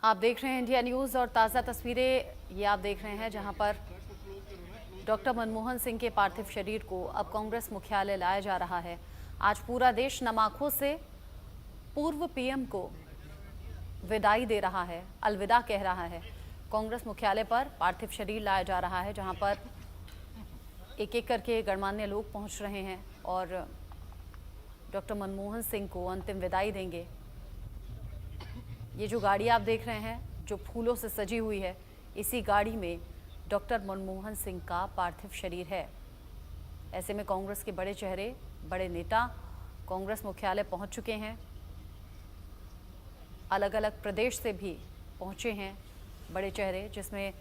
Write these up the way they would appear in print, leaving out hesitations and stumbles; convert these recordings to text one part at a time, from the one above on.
आप देख रहे हैं इंडिया न्यूज़ और ताज़ा तस्वीरें ये आप देख रहे हैं जहां पर डॉक्टर मनमोहन सिंह के पार्थिव शरीर को अब कांग्रेस मुख्यालय लाया जा रहा है। आज पूरा देश नम आंखों से पूर्व पीएम को विदाई दे रहा है, अलविदा कह रहा है। कांग्रेस मुख्यालय पर पार्थिव शरीर लाया जा रहा है जहां पर एक एक करके गणमान्य लोग पहुंच रहे हैं और डॉक्टर मनमोहन सिंह को अंतिम विदाई देंगे। ये जो गाड़ी आप देख रहे हैं जो फूलों से सजी हुई है, इसी गाड़ी में डॉक्टर मनमोहन सिंह का पार्थिव शरीर है। ऐसे में कांग्रेस के बड़े चेहरे, बड़े नेता कांग्रेस मुख्यालय पहुंच चुके हैं। अलग अलग प्रदेश से भी पहुंचे हैं बड़े चेहरे, जिसमें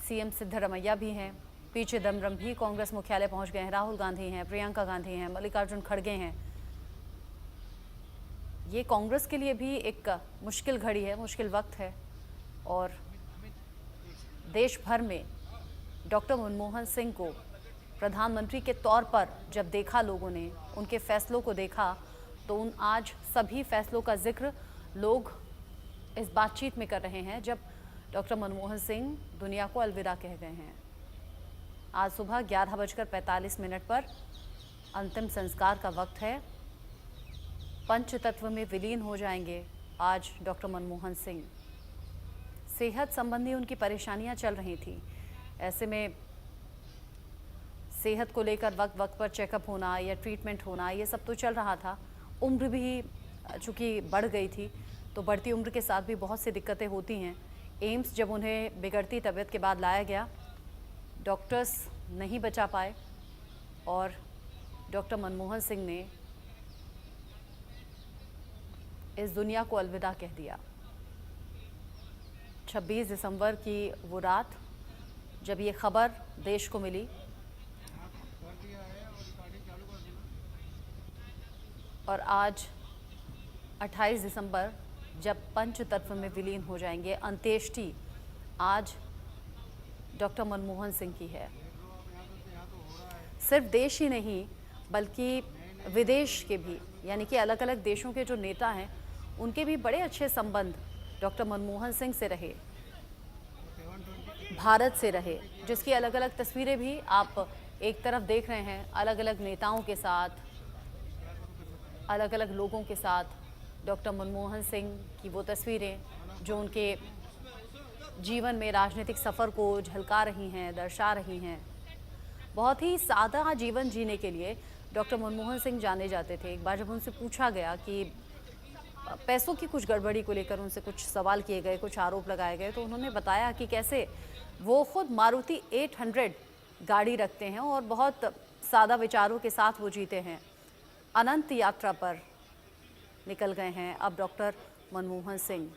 सीएम सिद्धरमैया भी हैं, पी चिदम्बरम भी कांग्रेस मुख्यालय पहुंच गए हैं, राहुल गांधी हैं, प्रियंका गांधी हैं, मल्लिकार्जुन खड़गे हैं। ये कांग्रेस के लिए भी एक मुश्किल घड़ी है, मुश्किल वक्त है और देश भर में डॉक्टर मनमोहन सिंह को प्रधानमंत्री के तौर पर जब देखा लोगों ने, उनके फैसलों को देखा, तो उन आज सभी फैसलों का जिक्र लोग इस बातचीत में कर रहे हैं जब डॉक्टर मनमोहन सिंह दुनिया को अलविदा कह गए हैं। आज सुबह 11:45 पर अंतिम संस्कार का वक्त है। पंच तत्व में विलीन हो जाएंगे आज डॉक्टर मनमोहन सिंह। सेहत संबंधी उनकी परेशानियां चल रही थी, ऐसे में सेहत को लेकर वक्त वक्त पर चेकअप होना या ट्रीटमेंट होना, ये सब तो चल रहा था। उम्र भी चूँकि बढ़ गई थी, तो बढ़ती उम्र के साथ भी बहुत सी दिक्कतें होती हैं। एम्स जब उन्हें बिगड़ती तबीयत के बाद लाया गया, डॉक्टर्स नहीं बचा पाए और डॉक्टर मनमोहन सिंह ने इस दुनिया को अलविदा कह दिया। 26 दिसंबर की वो रात जब ये खबर देश को मिली और आज 28 दिसंबर जब पंच तत्व में विलीन हो जाएंगे, अंत्येष्टि आज डॉक्टर मनमोहन सिंह की है। सिर्फ देश ही नहीं बल्कि विदेश के भी, यानी कि अलग अलग देशों के जो नेता हैं उनके भी बड़े अच्छे संबंध डॉक्टर मनमोहन सिंह से रहे, भारत से रहे, जिसकी अलग अलग तस्वीरें भी आप एक तरफ देख रहे हैं। अलग अलग नेताओं के साथ, अलग अलग लोगों के साथ डॉक्टर मनमोहन सिंह की वो तस्वीरें जो उनके जीवन में राजनीतिक सफ़र को झलका रही हैं, दर्शा रही हैं। बहुत ही सादा जीवन जीने के लिए डॉक्टर मनमोहन सिंह जाने जाते थे। एक बार जब उनसे पूछा गया कि पैसों की कुछ गड़बड़ी को लेकर उनसे कुछ सवाल किए गए, कुछ आरोप लगाए गए, तो उन्होंने बताया कि कैसे वो खुद मारुति 800 गाड़ी रखते हैं और बहुत सादा विचारों के साथ वो जीते हैं। अनंत यात्रा पर निकल गए हैं अब डॉक्टर मनमोहन सिंह,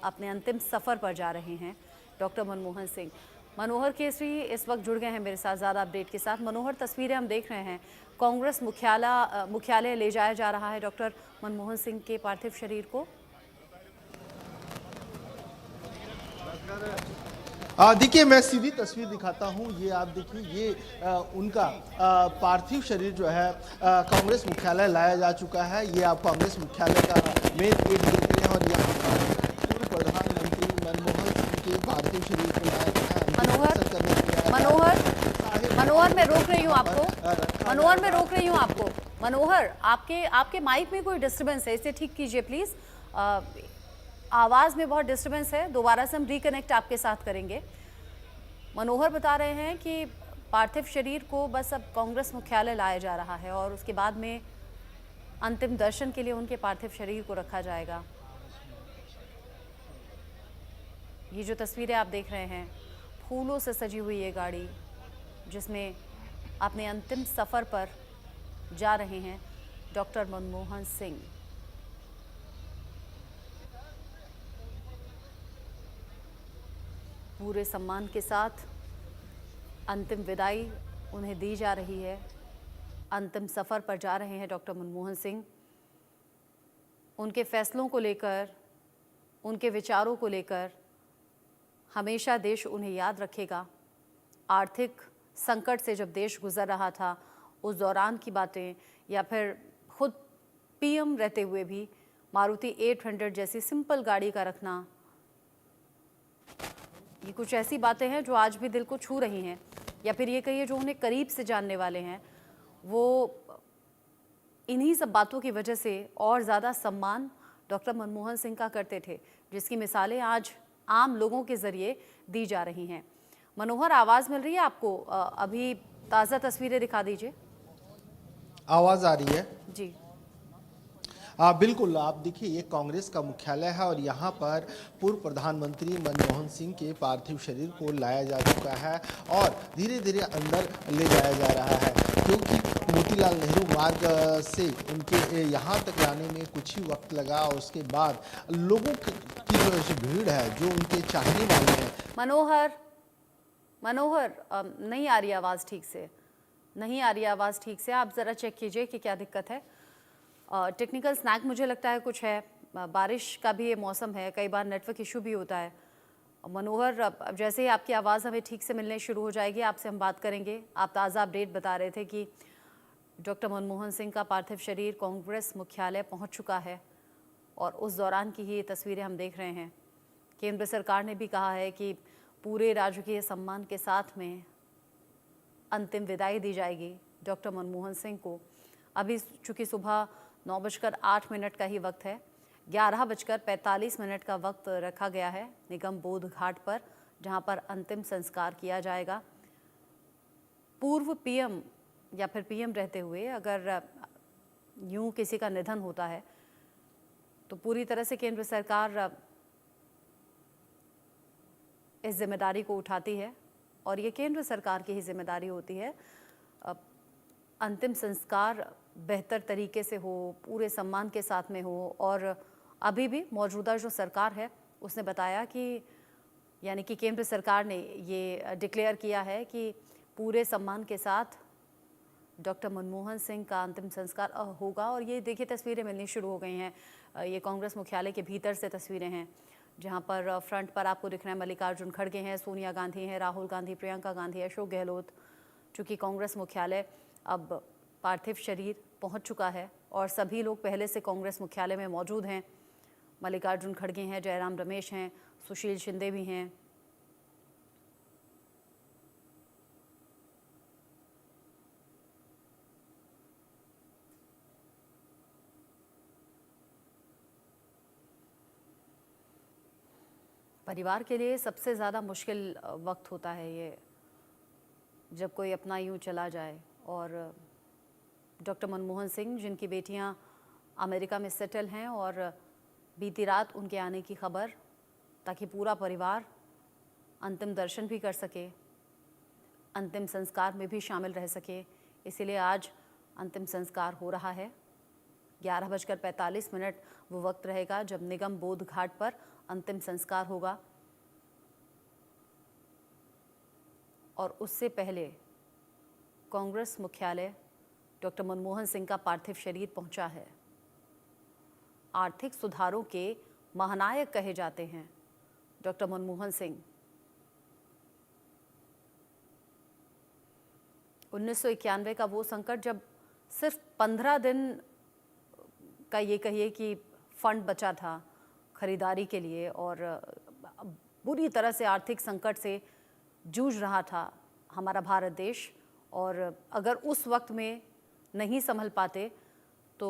अपने अंतिम सफ़र पर जा रहे हैं डॉक्टर मनमोहन सिंह। मनोहर केसरी इस वक्त जुड़ गए हैं मेरे साथ ज़्यादा अपडेट के साथ। मनोहर, तस्वीरें हम देख रहे हैं, कांग्रेस मुख्यालय ले जाया जा रहा है डॉक्टर मनमोहन सिंह के पार्थिव शरीर को। देखिए, मैं सीधी तस्वीर दिखाता हूं। ये आप देखिए, ये उनका पार्थिव शरीर जो है कांग्रेस मुख्यालय लाया जा चुका है। ये आप कांग्रेस मुख्यालय का मेन गेट देख रहे हैं और यहाँ पर पूर्व प्रधानमंत्री मनमोहन सिंह के पार्थिव शरीर को लाया गया है। मनोहर मैं रोक रही हूँ आपको। मनोहर मैं रोक रही हूँ आपको। मनोहर, आपके माइक में कोई डिस्टर्बेंस है, इसे ठीक कीजिए प्लीज़। आवाज़ में बहुत डिस्टर्बेंस है, दोबारा से हम रिकनेक्ट आपके साथ करेंगे। मनोहर बता रहे हैं कि पार्थिव शरीर को बस अब कांग्रेस मुख्यालय लाया जा रहा है और उसके बाद में अंतिम दर्शन के लिए उनके पार्थिव शरीर को रखा जाएगा। ये जो तस्वीरें आप देख रहे हैं, फूलों से सजी हुई ये गाड़ी जिसमें अपने अंतिम सफ़र पर जा रहे हैं डॉक्टर मनमोहन सिंह। पूरे सम्मान के साथ अंतिम विदाई उन्हें दी जा रही है। अंतिम सफ़र पर जा रहे हैं डॉक्टर मनमोहन सिंह। उनके फैसलों को लेकर, उनके विचारों को लेकर हमेशा देश उन्हें याद रखेगा। आर्थिक संकट से जब देश गुजर रहा था, उस दौरान की बातें, या फिर खुद पीएम रहते हुए भी मारुति 800 जैसी सिंपल गाड़ी का रखना, ये कुछ ऐसी बातें हैं जो आज भी दिल को छू रही हैं, या फिर ये कहिए जो उन्हें करीब से जानने वाले हैं वो इन्हीं सब बातों की वजह से और ज़्यादा सम्मान डॉक्टर मनमोहन सिंह का करते थे, जिसकी मिसालें आज आम लोगों के ज़रिए दी जा रही हैं। मनोहर, आवाज़ मिल रही है आपको? अभी ताज़ा तस्वीरें दिखा दीजिए। आवाज़ आ रही है जी। बिल्कुल, आप देखिए ये कांग्रेस का मुख्यालय है और यहाँ पर पूर्व प्रधानमंत्री मनमोहन सिंह के पार्थिव शरीर को लाया जा चुका है और धीरे धीरे अंदर ले जाया जा रहा है, क्योंकि मोतीलाल नेहरू मार्ग से उनके यहाँ तक लाने में कुछ ही वक्त लगा और उसके बाद लोगों की जो भीड़ है, जो उनके चाहने वाले हैं। मनोहर, नहीं आ रही आवाज़ ठीक से, नहीं आ रही आवाज़ ठीक से। आप ज़रा चेक कीजिए कि क्या दिक्कत है। टेक्निकल स्नैक मुझे लगता है कुछ है, बारिश का भी ये मौसम है, कई बार नेटवर्क इशू भी होता है। मनोहर, अब जैसे ही आपकी आवाज़ हमें ठीक से मिलने शुरू हो जाएगी आपसे हम बात करेंगे। आप ताज़ा अपडेट बता रहे थे कि डॉक्टर मनमोहन सिंह का पार्थिव शरीर कांग्रेस मुख्यालय पहुंच चुका है और उस दौरान की ही ये तस्वीरें हम देख रहे हैं। केंद्र सरकार ने भी कहा है कि पूरे राजकीय सम्मान के साथ में अंतिम विदाई दी जाएगी डॉक्टर मनमोहन सिंह को। अभी चूँकि सुबह 9:08 का ही वक्त है, 11:45 का वक्त रखा गया है निगम बोध घाट पर, जहां पर अंतिम संस्कार किया जाएगा। पूर्व पीएम या फिर पीएम रहते हुए अगर यूं किसी का निधन होता है तो पूरी तरह से केंद्र सरकार इस जिम्मेदारी को उठाती है और ये केंद्र सरकार की ही जिम्मेदारी होती है अंतिम संस्कार बेहतर तरीके से हो, पूरे सम्मान के साथ में हो। और अभी भी मौजूदा जो सरकार है उसने बताया कि यानी कि केंद्र सरकार ने ये डिक्लेयर किया है कि पूरे सम्मान के साथ डॉक्टर मनमोहन सिंह का अंतिम संस्कार होगा। और ये देखिए तस्वीरें मिलनी शुरू हो गई हैं, ये कांग्रेस मुख्यालय के भीतर से तस्वीरें हैं, जहां पर फ्रंट पर आपको दिख रहे हैं मल्लिकार्जुन खड़गे हैं, सोनिया गांधी हैं, राहुल गांधी, प्रियंका गांधी, अशोक गहलोत। चूँकि कांग्रेस मुख्यालय अब पार्थिव शरीर पहुंच चुका है और सभी लोग पहले से कांग्रेस मुख्यालय में मौजूद हैं। मल्लिकार्जुन खड़गे हैं, जयराम रमेश हैं, सुशील शिंदे भी हैं। परिवार के लिए सबसे ज़्यादा मुश्किल वक्त होता है ये, जब कोई अपना यूं चला जाए। और डॉक्टर मनमोहन सिंह, जिनकी बेटियां अमेरिका में सेटल हैं, और बीती रात उनके आने की खबर, ताकि पूरा परिवार अंतिम दर्शन भी कर सके, अंतिम संस्कार में भी शामिल रह सके, इसीलिए आज अंतिम संस्कार हो रहा है। 11:45 वो वक्त रहेगा जब निगम बोध घाट पर अंतिम संस्कार होगा। और उससे पहले कांग्रेस मुख्यालय डॉक्टर मनमोहन सिंह का पार्थिव शरीर पहुंचा है। आर्थिक सुधारों के महानायक कहे जाते हैं डॉक्टर मनमोहन सिंह। 1991 का वो संकट जब सिर्फ 15 दिन का ये कहिए कि फंड बचा था खरीदारी के लिए और बुरी तरह से आर्थिक संकट से जूझ रहा था हमारा भारत देश, और अगर उस वक्त में नहीं संभल पाते तो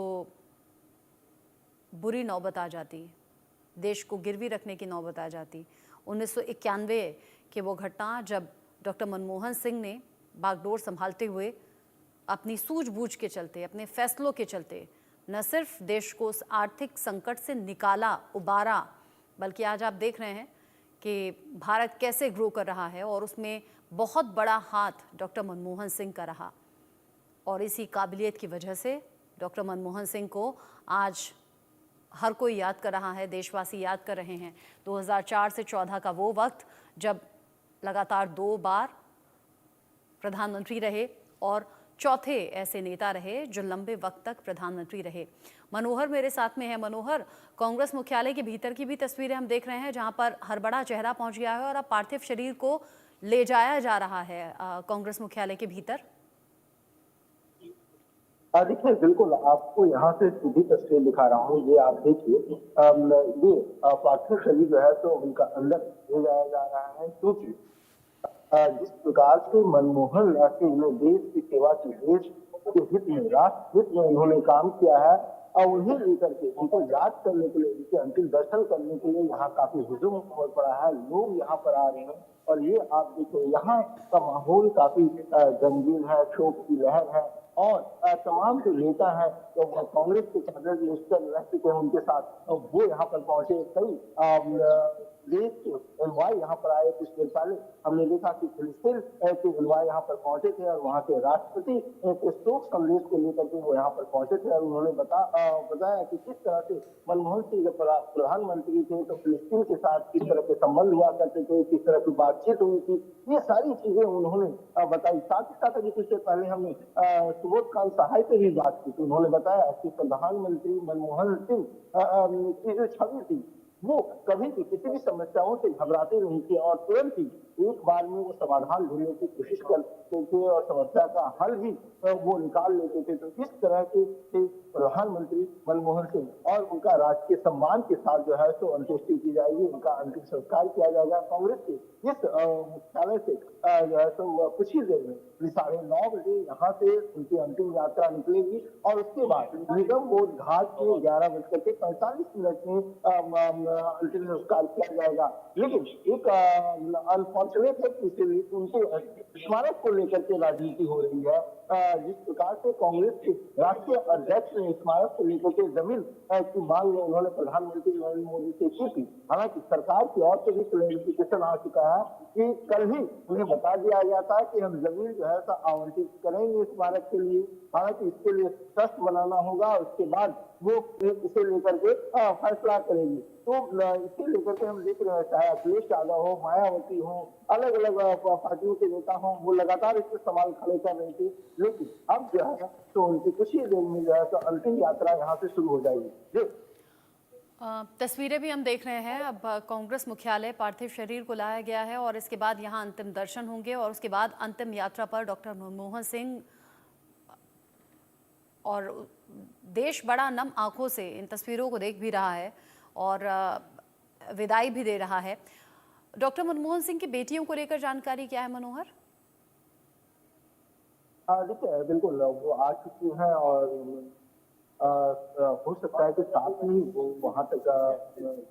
बुरी नौबत आ जाती, देश को गिरवी रखने की नौबत आ जाती। 1991 की वो घटना जब डॉक्टर मनमोहन सिंह ने बागडोर संभालते हुए अपनी सूझबूझ के चलते, अपने फैसलों के चलते न सिर्फ देश को उस आर्थिक संकट से निकाला, उबारा, बल्कि आज आप देख रहे हैं कि भारत कैसे ग्रो कर रहा है और उसमें बहुत बड़ा हाथ डॉक्टर मनमोहन सिंह का रहा। और इसी काबिलियत की वजह से डॉक्टर मनमोहन सिंह को आज हर कोई याद कर रहा है, देशवासी याद कर रहे हैं। 2004 से 14 का वो वक्त जब लगातार 2 बार प्रधानमंत्री रहे और चौथे ऐसे नेता रहे जो लंबे वक्त तक प्रधानमंत्री रहे। मनोहर मेरे साथ में है। मनोहर, कांग्रेस मुख्यालय के भीतर की भी तस्वीरें हम देख रहे हैं, जहां पर हर बड़ा चेहरा पहुंच गया है और अब पार्थिव शरीर को ले जाया जा रहा है कांग्रेस मुख्यालय के भीतर। देखिए बिल्कुल आपको यहाँ से सीधी तस्वीर दिखा रहा हूँ। ये आप देखिए ये पार्थिव शरीर जो है तो उनका अंदर ले जाया जा रहा है, क्योंकि जिस प्रकार से मनमोहन सिंह ने देश की सेवा की, देश के हित में, राष्ट्र हित में उन्होंने काम किया है, और उन्हें लेकर के उनको याद करने के लिए, उनके अंतिम दर्शन करने के लिए यहाँ काफी हुजूम उमड़ पड़ा है, लोग यहाँ पर आ रहे हैं। और ये आप देखो यहाँ का माहौल काफी गमगीन है, शोक की लहर है, और तमाम जो नेता है तो कांग्रेस के कैडर मिनिस्टर रह चुके हैं उनके साथ, तो वो यहाँ पर पहुंचे। कई देश के एनवाई यहाँ पर आए। कुछ देर पहले हमने देखा कि फिलिस्तीन के एनवाई यहाँ पर पहुंचे थे, और वहाँ के राष्ट्रपति के शोक संदेश को लेकर के वो यहाँ पर पहुंचे थे, और उन्होंने बताया कि किस तरह से मनमोहन सिंह जब प्रधानमंत्री थे तो फिलिस्तीन के साथ किस तरह के संबंध हुआ करते थे, किस तरह की बातचीत हुई थी, ये सारी चीजें उन्होंने बताई। साथ ही साथ अभी कुछ देर पहले हमने सुबोध कांत सहाय से भी बात की, तो उन्होंने बताया कि प्रधानमंत्री मनमोहन सिंह की जो छवि थी वो कभी भी किसी भी समस्याओं से घबराते नहीं थे, और तुरंत ही एक बार में वो समाधान ढूंढने की कोशिश करते थे, और समस्या का हल भी वो निकाल लेते थे। तो इस तरह के प्रधानमंत्री मनमोहन सिंह, और उनका राजकीय सम्मान के साथ जो है तो अंत्येष्टि की जाएगी, उनका अंतिम संस्कार किया जाएगा। कांग्रेस के इस मुख्यालय से जो है तो कुछ ही देर में 9:30 बजे यहाँ से उनकी अंतिम यात्रा निकलेगी, और उसके बाद निगम बोध घाट के 11:45 में अंतिम संस्कार किया जाएगा। लेकिन एक अनफॉर्चुनेट है कि उनके स्मारक को लेकर के राजनीति हो रही है। जिस प्रकार से कांग्रेस के राष्ट्रीय अध्यक्ष ने स्मारक को लेकर के जमीन की मांग में उन्होंने प्रधानमंत्री नरेंद्र मोदी से की थी। हालांकि सरकार की ओर से भी क्लैरिफिकेशन आ चुका है कि कल ही उन्हें बता दिया गया था कि हम जमीन जो है आवंटित करेंगे स्मारक के लिए। हालांकि इसके लिए ट्रस्ट बनाना होगा, उसके बाद वो इसे लेकर के फैसला करेगी। तो इसे लेकर के हम देख रहे हैं, चाहे अखिलेश यादव हो, मायावती हो, अलग अलग पार्टियों के नेता हो, वो लगातार इस पर सवाल खड़े कर रहे थे। लेकिन अब जो है तो उनकी कुछ ही देर में जो है तो अंतिम यात्रा यहाँ से शुरू हो जाएगी जी। तस्वीरें भी हम देख रहे हैं। अब कांग्रेस मुख्यालय पार्थिव शरीर को लाया गया है, और इसके बाद यहाँ अंतिम दर्शन होंगे, और उसके बाद अंतिम यात्रा पर डॉक्टर मनमोहन सिंह, और देश बड़ा नम आंखों से इन तस्वीरों को देख भी रहा है और विदाई भी दे रहा है। डॉक्टर मनमोहन सिंह की बेटियों को लेकर जानकारी क्या है मनोहर? देखिए बिल्कुल वो आ चुकी हैं, और हो सकता है कि साथ में ही वो वहां तक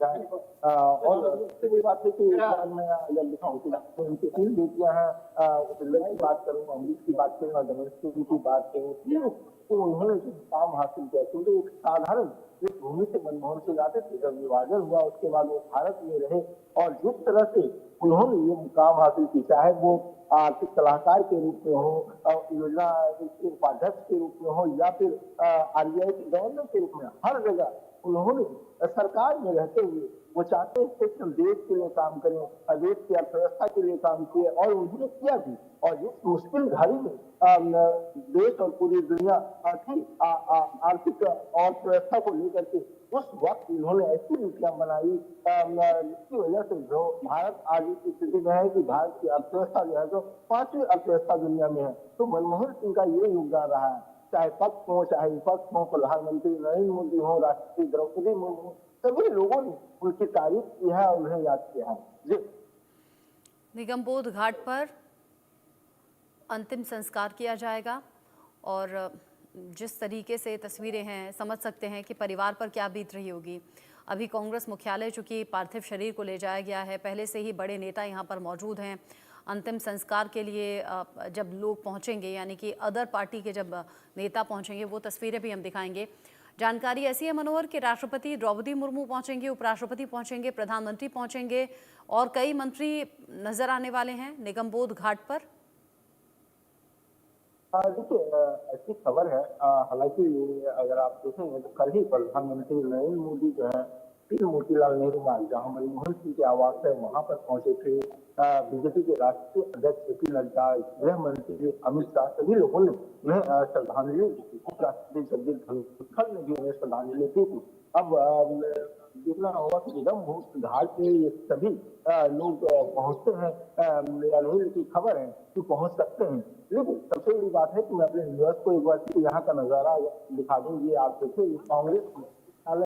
जाए। और सबसे बड़ी बात है कि एक बार मैं अगर दिखाऊं तो उनकी 3 बेटियां हैं। उपेंद्र की बात करूँ, अमरीश की बात करूँ, और दमन की बात करूँ, तो उन्होंने जो काम हासिल किया, क्योंकि एक साधारण जिस भूमि से मनमोहन सिंह आते थे, जब विभाजन हुआ उसके बाद वो भारत में रहे, और जिस तरह से उन्होंने ये मुकाम हासिल की, चाहे वो आर्थिक सलाहकार के रूप में हो, योजना के उपाध्यक्ष के रूप में हो, या फिर आरबीआई के गवर्नर के रूप में, हर जगह उन्होंने सरकार में रहते हुए वो चाहते थे कि हम देश के लिए काम करें, देश की अर्थव्यवस्था के लिए काम किए, और उन्होंने किया भी। और जिस मुश्किल घड़ी में देश और पूरी दुनिया थी आर्थिक अर्थव्यवस्था को लेकर के, उस वक्त इन्होंने ऐसी नीतियां बनाई जिसकी वजह से जो भारत आज की स्थिति में है कि भारत की अर्थव्यवस्था जो है तो 5वीं अर्थव्यवस्था दुनिया में है। तो मनमोहन सिंह का ये योगदान रहा है, चाहे पक्ष हो चाहे विपक्ष हो, प्रधानमंत्री नरेंद्र मोदी हो, राष्ट्रपति द्रौपदी मुर्मू, सभी लोगों ने उनकी तारीफ की है और उन्हें याद किया है जी। निगम बोध घाट पर अंतिम संस्कार किया जाएगा, और जिस तरीके से तस्वीरें हैं समझ सकते हैं कि परिवार पर क्या बीत रही होगी। अभी कांग्रेस मुख्यालय चूंकि पार्थिव शरीर को ले जाया गया है, पहले से ही बड़े नेता यहां पर मौजूद हैं। अंतिम संस्कार के लिए जब लोग पहुंचेंगे, यानी कि अदर पार्टी के जब नेता पहुंचेंगे, वो तस्वीरें भी हम दिखाएंगे। जानकारी ऐसी है मनोहर कि राष्ट्रपति द्रौपदी मुर्मू पहुंचेंगे, उपराष्ट्रपति पहुंचेंगे, प्रधानमंत्री पहुंचेंगे, और कई मंत्री नजर आने वाले हैं निगम बोध घाट पर। देखिए ऐसी खबर है, हालांकि अगर आप देखेंगे तो कल ही प्रधानमंत्री नरेंद्र मोदी जो है फिर मोतीलाल नेहरू मार्ग, जहाँ मनमोहन सिंह के आवास है, वहां पर पहुंचे थे। बीजेपी के राष्ट्रीय अध्यक्ष जेपी नड्डा, गृह मंत्री अमित शाह, सभी लोगों ने उन्हें श्रद्धांजलि दी थी। उपराष्ट्रपति जगदीप धनखड़ ने भी उन्हें श्रद्धांजलि दी थी। अब देखना होगा कि निगम बोध घाट पे ये सभी लोग पहुंचते हैं या नहीं, लेकिन खबर है कि पहुंच सकते हैं। लेकिन सबसे बड़ी बात है कि मैं अपने व्यूअर्स को एक बार यहाँ का नजारा दिखा दूं। ये आप देखिए, ये कांग्रेस